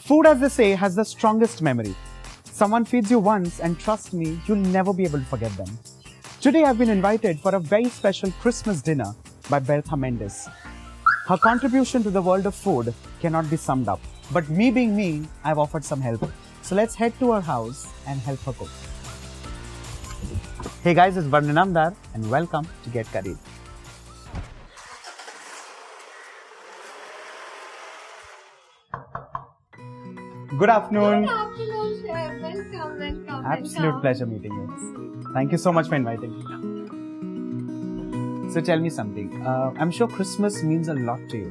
Food, as they say, has the strongest memory. Someone feeds you once and trust me, you'll never be able to forget them. Today I've been invited for a very special Christmas dinner by Bertha Mendes. Her contribution to the world of food cannot be summed up. But me being me, I've offered some help. So let's head to her house and help her cook. Hey guys, it's Varun Inamdar and welcome to Get Curried. Good afternoon. Good afternoon, Chef. Welcome. Absolute pleasure meeting you. Thank you so much for inviting me. So tell me something. I'm sure Christmas means a lot to you.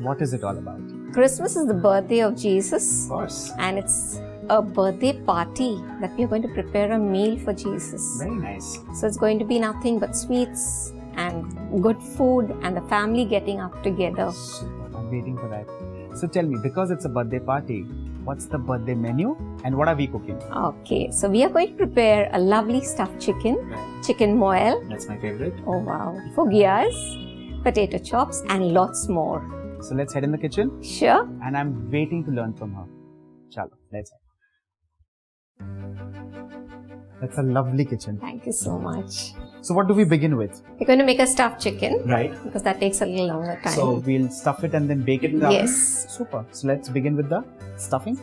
What is it all about? Christmas is the birthday of Jesus. Of course. And it's a birthday party that we are going to prepare a meal for Jesus. Very nice. So it's going to be nothing but sweets and good food and the family getting up together. Super. I'm waiting for that. So tell me, because it's a birthday party, what's the birthday menu and what are we cooking? Okay, so we are going to prepare a lovely stuffed chicken, chicken moelle. That's my favorite. Oh wow. Forgias, potato chops and lots more. So let's head in the kitchen. Sure. And I'm waiting to learn from her. Chalo, let's head. That's a lovely kitchen. Thank you so much. So what do we begin with? We're going to make a stuffed chicken. Right. Because that takes a little longer time. So we'll stuff it and then bake it in the oven? Yes. Super. So let's begin with the stuffing.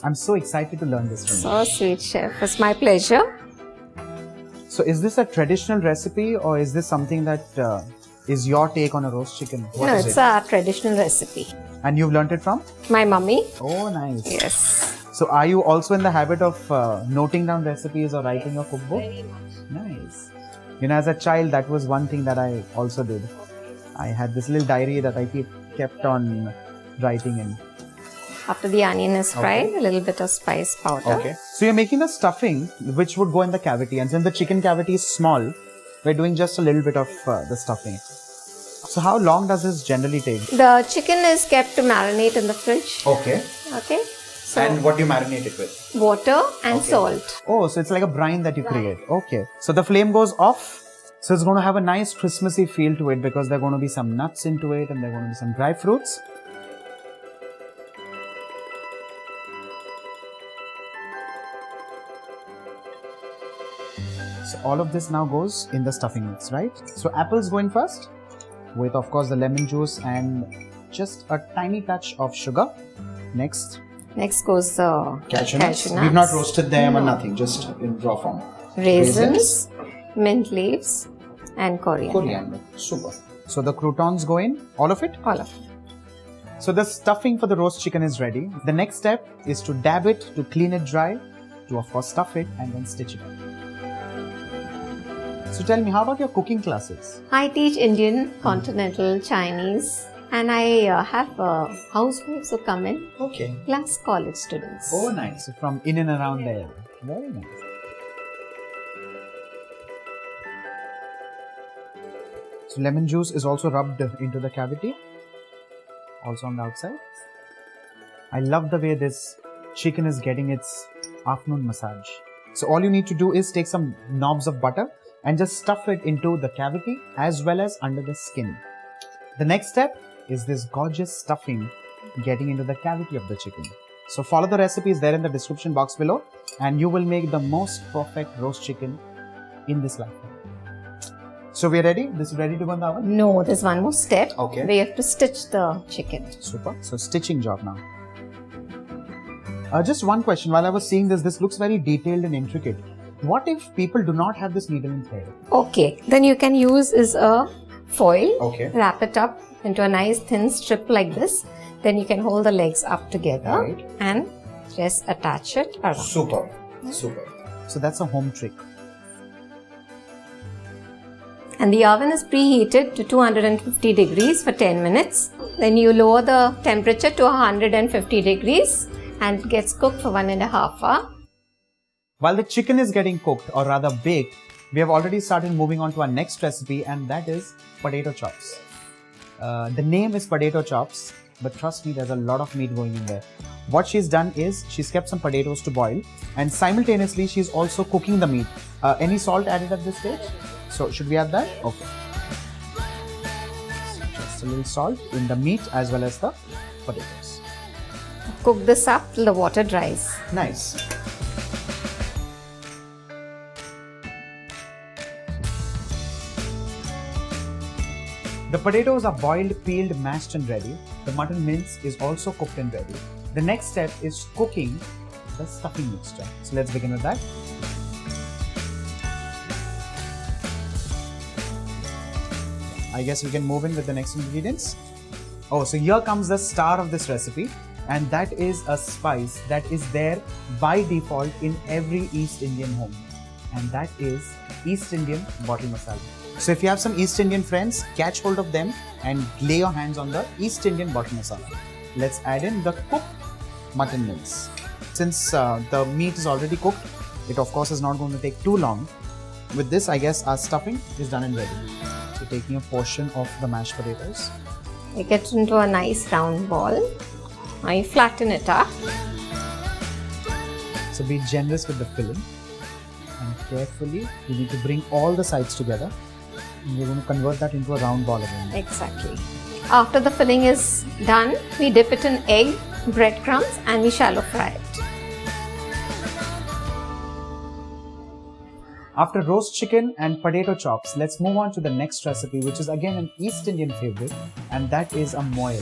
I'm so excited to learn this from you. So sweet, Chef. It's my pleasure. So is this a traditional recipe or is this something that is your take on a roast chicken? What No, is it's it? a traditional recipe. And you've learnt it from? My mummy. Oh, nice. Yes. So are you also in the habit of noting down recipes or writing a cookbook? Very much. Nice. You know, as a child, that was one thing that I also did. I had this little diary that I kept on writing in. After the onion is fried, a little bit of spice powder. Okay. So you're making a stuffing which would go in the cavity, and since the chicken cavity is small, we're doing just a little bit of the stuffing. So how long does this generally take? The chicken is kept to marinate in the fridge. Okay. Okay. So And what do you marinate it with? water and salt. Oh, so it's like a brine that you create. Okay. So the flame goes off. So it's going to have a nice Christmassy feel to it because there are going to be some nuts into it and there are going to be some dry fruits. So all of this now goes in the stuffing mix, right? So apples go in first with, of course, the lemon juice and just a tiny touch of sugar. Next goes the Cashewnuts. We've not roasted them or nothing, just in raw form. Raisins, mint leaves and coriander. Super. So the croutons go in, all of it? All of it. So the stuffing for the roast chicken is ready. The next step is to dab it, to clean it dry, to of course stuff it and then stitch it up. So tell me, how about your cooking classes? I teach Indian, continental, Chinese, and I have housewives who come in, Okay. plus college students. Oh, nice. So from in and around there. Very nice. So lemon juice is also rubbed into the cavity, also on the outside. I love the way this chicken is getting its afternoon massage. So all you need to do is take some knobs of butter and just stuff it into the cavity as well as under the skin. The next step is this gorgeous stuffing getting into the cavity of the chicken. So follow the recipes there in the description box below and you will make the most perfect roast chicken in this lifetime. So we are ready? This is ready to go in the oven? No, there's one more step. Okay. We have to stitch the chicken. Super. So stitching job now. Just one question. While I was seeing this looks very detailed and intricate. What if people do not have this needle and thread? Okay, then you can use a foil. Okay. Wrap it up into a nice thin strip like this. Then you can hold the legs up together Right. and just attach it around. Super. Super. So that's a home trick. And the oven is preheated to 250 degrees for 10 minutes. Then you lower the temperature to 150 degrees and it gets cooked for 1.5 hours. While the chicken is getting cooked or rather baked, we have already started moving on to our next recipe and that is potato chops. The name is potato chops, but trust me, there's a lot of meat going in there. What she's done is she's kept some potatoes to boil and simultaneously she's also cooking the meat. Any salt added at this stage? So should we add that? Okay. So just a little salt in the meat as well as the potatoes. Cook this up till the water dries. Nice. The potatoes are boiled, peeled, mashed and ready. The mutton mince is also cooked and ready. The next step is cooking the stuffing mixture. So let's begin with that. I guess we can move in with the next ingredients. Oh, so here comes the star of this recipe, and that is a spice that is there by default in every East Indian home, and that is East Indian bottle masala. So if you have some East Indian friends, catch hold of them and lay your hands on the East Indian bottle masala. Let's add in the cooked mutton mince. Since the meat is already cooked, it of course is not going to take too long. With this, I guess our stuffing is done and ready. So taking a portion of the mashed potatoes. You get into a nice round ball. Now you flatten it up. So be generous with the filling, and carefully you need to bring all the sides together. And we're going to convert that into a round ball again. Exactly. After the filling is done, we dip it in egg, breadcrumbs, and we shallow fry it. After roast chicken and potato chops, let's move on to the next recipe, which is again an East Indian favorite, and that is a moil.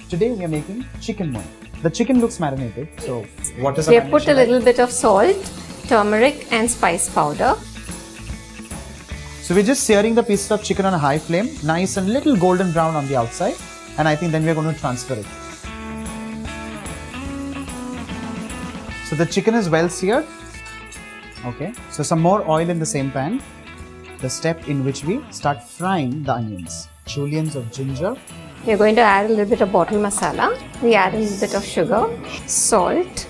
Today we are making chicken moil. The chicken looks marinated, so what is the We have put a little bit of salt, turmeric and spice powder. So we're just searing the pieces of chicken on a high flame, nice and little golden brown on the outside, and I think then we're going to transfer it. So the chicken is well seared. Okay, so some more oil in the same pan. The step in which we start frying the onions. Juliens of ginger. We're going to add a little bit of bottle masala. We add a little bit of sugar, salt.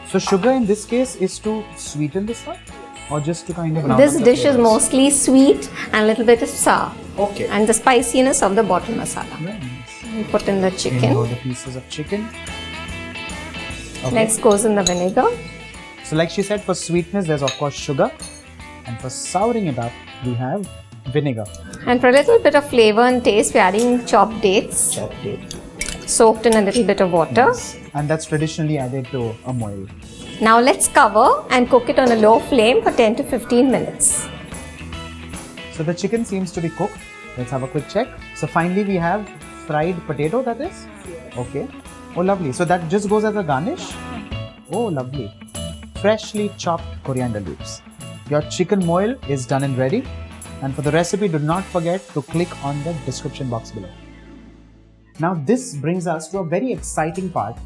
So sugar in this case is to sweeten this up, or just to kind of round This up the dish is flavors? mostly sweet and a little bit of sour. Okay. And the spiciness of the bottle masala. Nice. We put in the In chicken. all the pieces of chicken. Okay. Next goes in the vinegar. So like she said, for sweetness there's of course sugar, and for souring it up we have vinegar. And for a little bit of flavor and taste, we're adding chopped dates, soaked in a little bit of water. Yes. And that's traditionally added to a moil. Now let's cover and cook it on a low flame for 10 to 15 minutes. So the chicken seems to be cooked. Let's have a quick check. So finally we have fried potato, that is? Okay. Oh lovely. So that just goes as a garnish? Oh lovely. Freshly chopped coriander leaves. Your chicken moil is done and ready. And for the recipe, do not forget to click on the description box below. Now this brings us to a very exciting part.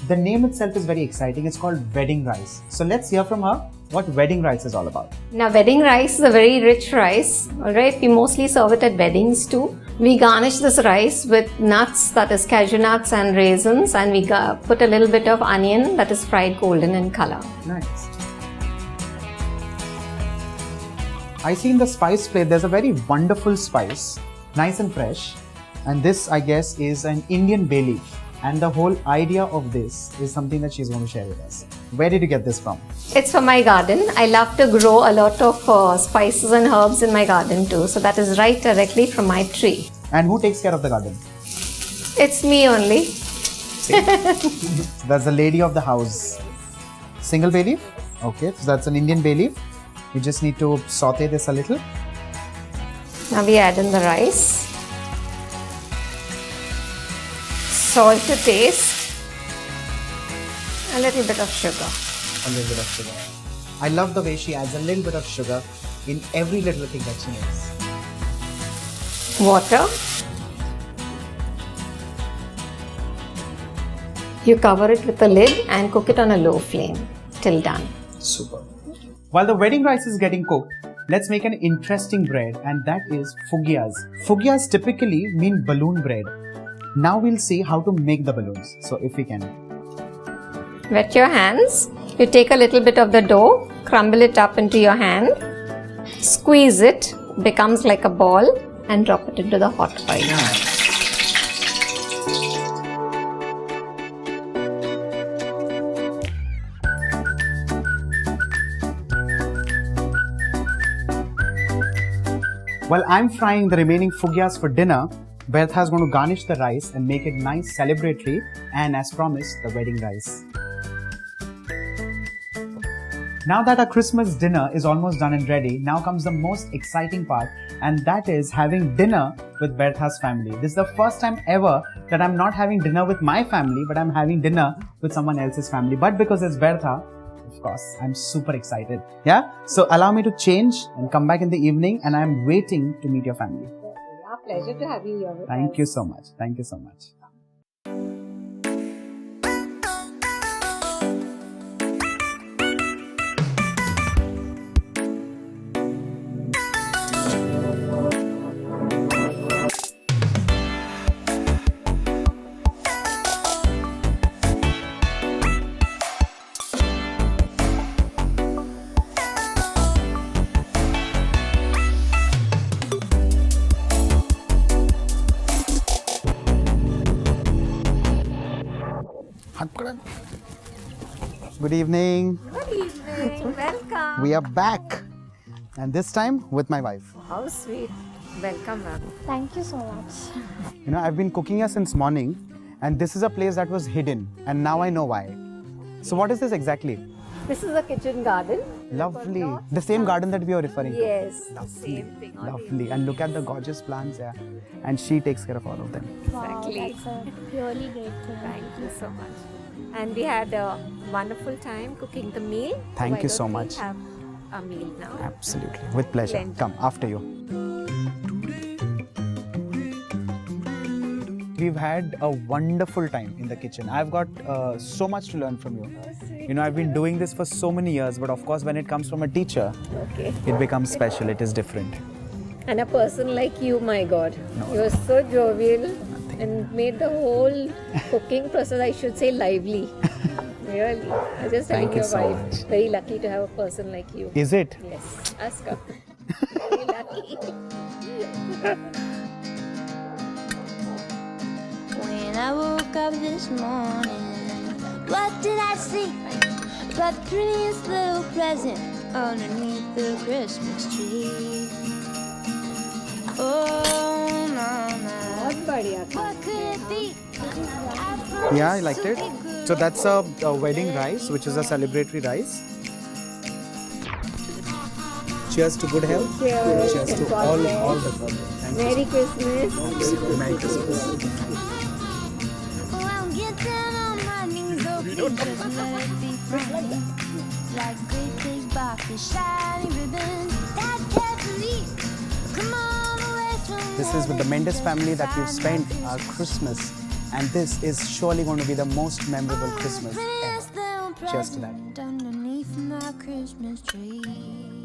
The name itself is very exciting. It's called wedding rice. So let's hear from her what wedding rice is all about. Now wedding rice is a very rich rice. Alright, we mostly serve it at weddings too. We garnish this rice with nuts, that is cashew nuts and raisins, and we put a little bit of onion that is fried golden in color. Nice. I see in the spice plate there's a very wonderful spice, nice and fresh, and this I guess is an Indian bay leaf, and the whole idea of this is something that she's going to share with us. Where did you get this from? It's from my garden. I love to grow a lot of spices and herbs in my garden too, so that is right directly from my tree. And who takes care of the garden? It's me only. So that's the lady of the house. Single bay leaf? Okay, so that's an Indian bay leaf. You just need to saute this a little. Now we add in the rice. Salt to taste. A little bit of sugar. A little bit of sugar. I love the way she adds a little bit of sugar in every little thing that she makes. Water. You cover it with a lid and cook it on a low flame till done. Super. While the wedding rice is getting cooked, let's make an interesting bread, and that is fugias. Fugias typically mean balloon bread. Now we'll see how to make the balloons. So if we can. Wet your hands. You take a little bit of the dough, crumble it up into your hand, squeeze it, becomes like a ball, and drop it into the hot oil. While I'm frying the remaining fugias for dinner, Bertha is going to garnish the rice and make it nice, celebratory, and as promised, the wedding rice. Now that our Christmas dinner is almost done and ready, now comes the most exciting part, and that is having dinner with Bertha's family. This is the first time ever that I'm not having dinner with my family, but I'm having dinner with someone else's family. But because it's Bertha, of course, I'm super excited. Yeah? So allow me to change and come back in the evening, and I'm waiting to meet your family. Yeah, pleasure to have you here with us. Thank you so much. Thank you so much. Good evening. Good evening. Welcome. We are back, and this time with my wife. How sweet. Welcome, ma'am. Thank you so much. You know, I've been cooking here since morning, and this is a place that was hidden, and now I know why. So what is this exactly? This is a kitchen garden. Lovely. The same garden that we were referring to. Yes. Lovely. Same thing. Lovely. And look at the gorgeous plants here. And she takes care of all of them. Exactly. Wow, that's a really great thing. Thank you so much. And we had a wonderful time cooking the meal. Thank Why you so don't we much. have a meal now. Absolutely. With pleasure. Plenty. Come, after you. We've had a wonderful time in the kitchen. I've got so much to learn from you. You know, I've been doing this for so many years, but of course, when it comes from a teacher, Okay. it becomes special. It is different. And a person like you, my God. No. You're so jovial and made the whole cooking process, I should say, lively. Really. I just telling Thank you your so wife, much. very lucky to have a person like you. Is it? Yes. Ask her. Very lucky. When I woke up this morning, what did I see? But the prettiest little present underneath the Christmas tree. Oh, mama, बहुत बढ़िया. what could it be? Yeah, I liked it. So that's a wedding rice, which is a celebratory rice. Cheers to good health. Cheers. Cheers to God all bless. the good. Thank you. Merry Christmas. Merry Christmas. Oh, I'll get down on my knees, oh, please just let it be frank. Like great big boxes, shiny ribbons that can't leave. Come on away from This is with the Mendes family that we've spent our Christmas, and this is surely going to be the most memorable Christmas ever. Cheers to that. Underneath my Christmas tree.